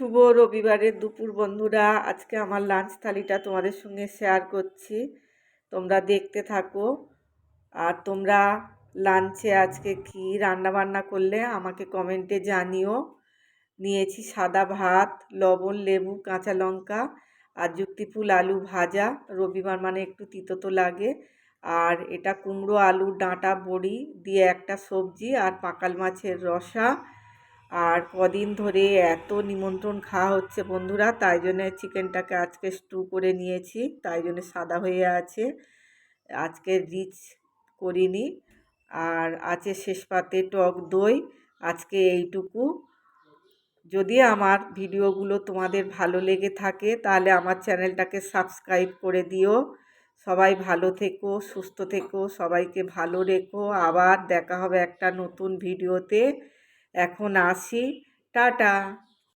শুভ রবিবারের দুপুর বন্ধুরা। আজকে আমার লাঞ্চ থালিটা তোমাদের সঙ্গে শেয়ার করছি, তোমরা দেখতে থাকো। আর তোমরা লাঞ্চে আজকে কি রান্না বান্না করলে আমাকে কমেন্টে জানিও। নিয়েছি সাদা ভাত, লবণ, লেবু, কাঁচা লঙ্কা আর যুক্তিফুল আলু ভাজা। রবিবার মানে একটু তিতো তো লাগে। আর এটা কুমড়ো আলু ডাঁটা বড়ি দিয়ে একটা সবজি আর পাকাল মাছের রসা। আর কদিন ধরে এত নিমন্ত্রণ খাওয়া হচ্ছে বন্ধুরা, তাই জন্য চিকেনটাকে আজকে স্টু করে নিয়েছি, তাই জন্য সাদা হয়ে আছে। আজকে রিচ করিনি। আর আছে শেষ পাতে টক দই। আজকে এইটুকু। যদি আমার ভিডিওগুলো তোমাদের ভালো লেগে থাকে তাহলে আমার চ্যানেলটাকে সাবস্ক্রাইব করে দিও। সবাই ভালো থেকো, সুস্থ থেকো, সবাইকে ভালো রেখো। আবার দেখা হবে একটা নতুন ভিডিওতে। এখন আসি, টাটা।